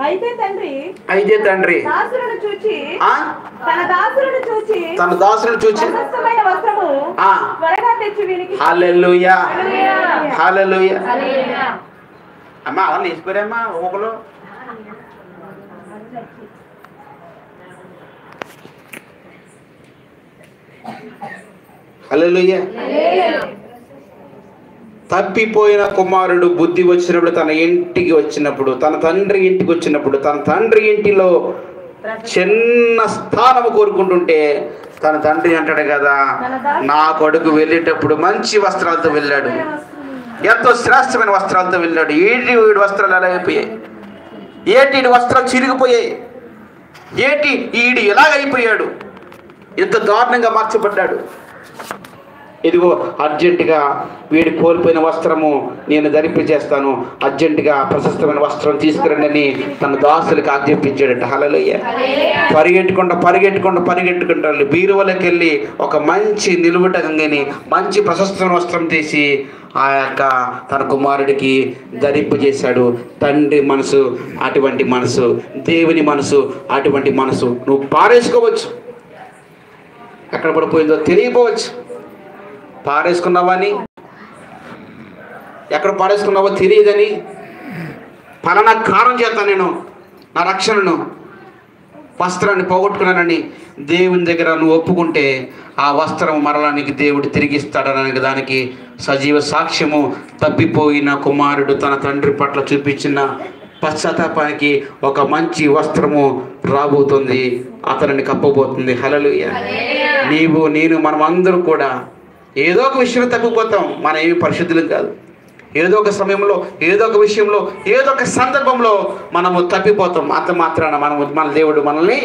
అయితే తండ్రి దాసులను చూచి తన దాసులను చూచి ప్రశస్తమైన వస్త్రము త్వరగా తెచ్చి వీరికి. హల్లెలూయా హల్లెలూయా. అమ్మా అలా వేసుకోరేమ్మా ఒకరు. హల్లెలూయా. తప్పిపోయిన కుమారుడు బుద్ధి వచ్చినప్పుడు, తన ఇంటికి వచ్చినప్పుడు, తన తండ్రి ఇంటికి వచ్చినప్పుడు, తన తండ్రి ఇంటిలో చిన్న స్థానం కోరుకుంటుంటే తన తండ్రి అంటాడు కదా, నా కొడుకు వెళ్ళేటప్పుడు మంచి వస్త్రాలతో వెళ్ళాడు, ఎంతో శ్రేష్టమైన వస్త్రాలతో వెళ్ళాడు. ఏటి వీడి వస్త్రాలు ఎలా అయిపోయాయి, ఏటి వీడి వస్త్రాలు చిరిగిపోయాయి, ఏటి ఈడు ఎలాగైపోయాడు, ఎంత దారుణంగా మార్చబడ్డాడు. ఇదిగో అర్జెంటుగా వీడి కోల్పోయిన వస్త్రము నేను ధరింపజేస్తాను, అర్జెంటుగా ప్రశస్తమైన వస్త్రం తీసుకురండి అని తన దాసులకు ఆజ్ఞాపించాడట. హల్లెలూయా. పరిగెట్టుకుంటూ బీరువలోకి వెళ్ళి ఒక మంచి నిలువుటంగిని, మంచి ప్రశస్తమైన వస్త్రం తీసి ఆ యొక్క తన కుమారుడికి ధరింపజేశాడు. తండ్రి మనసు అటువంటి మనసు, దేవుని మనసు అటువంటి మనసు. నువ్వు పారేసుకోవచ్చు, ఎక్కడ పడిపోయిందో తెలియపోవచ్చు, పారేసుకున్నావని, ఎక్కడ పారేసుకున్నావో తెలియదని, ఫలానా కారణం చేత నేను నా రక్షణను వస్త్రాన్ని పోగొట్టుకున్నానని దేవుని దగ్గర నువ్వు ఒప్పుకుంటే ఆ వస్త్రం మరలా నీకు దేవుడు తిరిగిస్తాడనడానికి దానికి సజీవ సాక్ష్యము తప్పిపోయిన కుమారుడు తన తండ్రి పట్ల చూపించిన పశ్చాత్తాపానికి ఒక మంచి వస్త్రము రాబోతుంది, అతనిని కప్పబోతుంది. హల్లెలూయా. నీవు నేను మనమందరూ కూడా ఏదో ఒక విషయంలో తప్పిపోతాం. మనం ఏమి పరిశుద్ధులం కాదు. ఏదో ఒక సమయంలో, ఏదో ఒక విషయంలో, ఏదో ఒక సందర్భంలో మనము తప్పిపోతాం. అంత మాత్రాన మన దేవుడు మనల్ని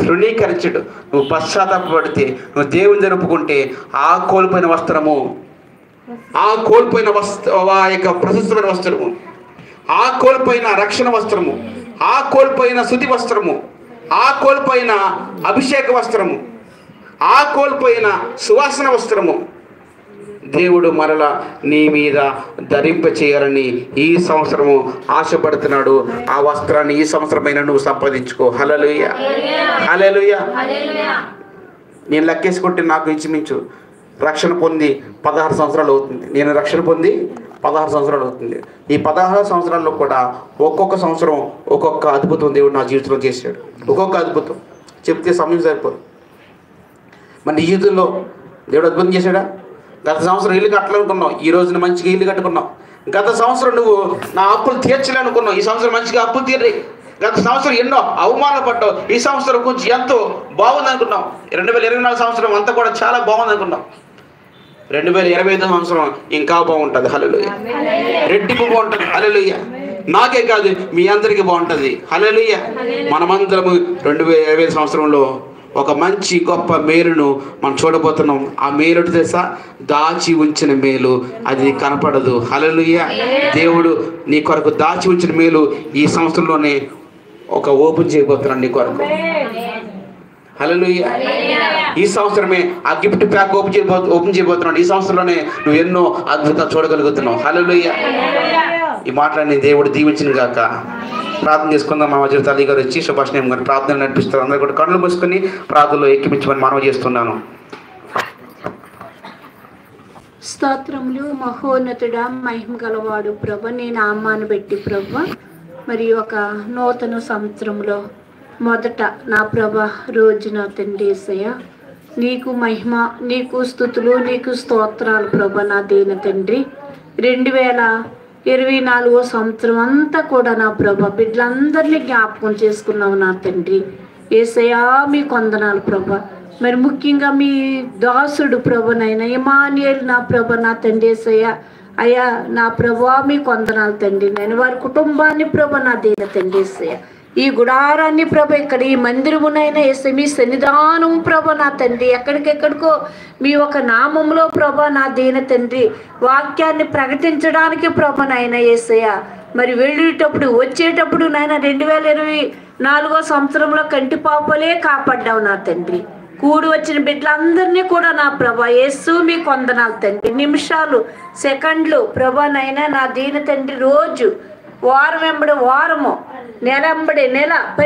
తృణీకరించడు. నువ్వు పశ్చాత్తాపడితే, నువ్వు దేవుని జరుపుకుంటే ఆ కోల్పోయిన వస్త్రము, ఆ కోల్పోయిన ఆ యొక్క ప్రశస్తమైన వస్త్రము, ఆ కోల్పోయిన రక్షణ వస్త్రము, ఆ కోల్పోయిన శుద్ధి వస్త్రము, ఆ కోల్పోయిన అభిషేక వస్త్రము, ఆ కోల్పోయిన సువాసన వస్త్రము దేవుడు మరలా నీ మీద ధరింప చేయాలని ఈ సంవత్సరము ఆశపడుతున్నాడు. ఆ వస్త్రాన్ని ఈ సంవత్సరమైన నువ్వు సంపాదించుకో. హల్లెలూయా హల్లెలూయా. నేను లెక్కేసుకుంటే నాకు ఇంచుమించు రక్షణ పొంది 16 సంవత్సరాలు అవుతుంది. నేను రక్షణ పొంది 16 సంవత్సరాలు అవుతుంది. ఈ 16 సంవత్సరాల్లో కూడా ఒక్కొక్క సంవత్సరం ఒక్కొక్క అద్భుతం దేవుడు నా జీవితంలో చేశాడు. ఒక్కొక్క అద్భుతం చెప్తే సమయం సరిపోదు. మన నీ జీవితంలో దేవుడు అద్భుతం చేశాడా? గత సంవత్సరం ఇల్లు కట్టాలనుకున్నావు, ఈ రోజున మంచిగా ఇల్లు కట్టుకున్నావు. గత సంవత్సరం నువ్వు నా అప్పులు తీర్చలేనుకున్నావు, ఈ సంవత్సరం మంచిగా అప్పులు తీర్రి. గత సంవత్సరం ఎన్నో అవమానాలు పడ్డావు, ఈ సంవత్సరం కొంచెం ఎంతో బాగుంది అనుకున్నావు. 2024 సంవత్సరం అంతా కూడా చాలా బాగుంది అనుకున్నావు. 2025 సంవత్సరం ఇంకా బాగుంటుంది. హల్లెలూయా. రెట్టింపు బాగుంటుంది. హల్లెలూయా. నాకే కాదు మీ అందరికీ బాగుంటుంది. హల్లెలూయా. మనమందరము 2025 సంవత్సరంలో ఒక మంచి గొప్ప మేలును మనం చూడబోతున్నాం. ఆ మేలు తెలుసా? దాచి ఉంచిన మేలు, అది కనపడదు. హల్లెలూయా. దేవుడు నీ కొరకు దాచి ఉంచిన మేలు ఈ సంవత్సరంలోనే ఒక ఓపెన్ చేయబోతున్నాడు నీ కొరకు. హల్లెలూయా. ఈ సంవత్సరమే ఆ గిఫ్ట్ ప్యాక్ ఓపెన్ చేయబోతున్నాడు. ఈ సంవత్సరంలోనే నువ్వు ఎన్నో అద్భుతాలు చూడగలుగుతున్నావు. హల్లెలూయా. ఈ మాటలన్నీ దేవుడు దీవించిన గాక. ప్రార్థన చేసుకుందాం. మా మధ్య తల్లి గారు వచ్చి సుభాష్ గారు ప్రార్థన నడిపిస్తారు. అందరూ కూడా కళ్ళు మూసుకొని ప్రార్థనలో ఎక్కిమించమని మనవి చేస్తున్నాను. స్తోత్రములు. మహోన్నతుడా, మహిమ గలవాడు ప్రభ, నీ నామాన్ని బట్టి ప్రభ, మరి ఒక నూతన సంవత్సరంలో మొదట నా ప్రభ రోజున తండ్రి యేసయ్య, నీకు మహిమ, నీకు స్తుతులు, నీకు స్తోత్రాలు ప్రభ. నా దేన తండ్రి 2024 సంవత్సరం అంతా కూడా నా ప్రభ బిడ్డలందరినీ జ్ఞాపకం చేసుకున్నావు నా తండ్రి యేసయ్యా. మీకు వందనాలు ప్రభ. మరి ముఖ్యంగా మీ దాసుడు ప్రభనైనా ఇమానుయేలు నా ప్రభ, నా తండ్రి యేసయ్య అయ్యా, నా ప్రభా మీకు వందనాలు తండ్రి. నేను వారి కుటుంబాన్ని ప్రభ, నా దేన తండ్రి యేసయ్య, ఈ గుడారాన్ని ప్రభ, ఇక్కడ ఈ మందిరమునైనా యేసే మీ సన్నిధానం ప్రభ, నా తండ్రి ఎక్కడికెక్కడికో మీ ఒక నామంలో ప్రభ, నా దీన తండ్రి వాక్యాన్ని ప్రకటించడానికి ప్రభనైనా యేసయ్య, మరి వెళ్ళేటప్పుడు వచ్చేటప్పుడు నాయన 2024 సంవత్సరంలో కంటి పాపలే కాపాడ్డావు నా తండ్రి. కూడి వచ్చిన బిడ్డలందరినీ కూడా నా ప్రభ యేసు మీకు వందనాలు తండ్రి. నిమిషాలు, సెకండ్లు ప్రభనైనా నా దీన తండ్రి రోజు, వారం వెంబడి వారము నెలంబడి నెల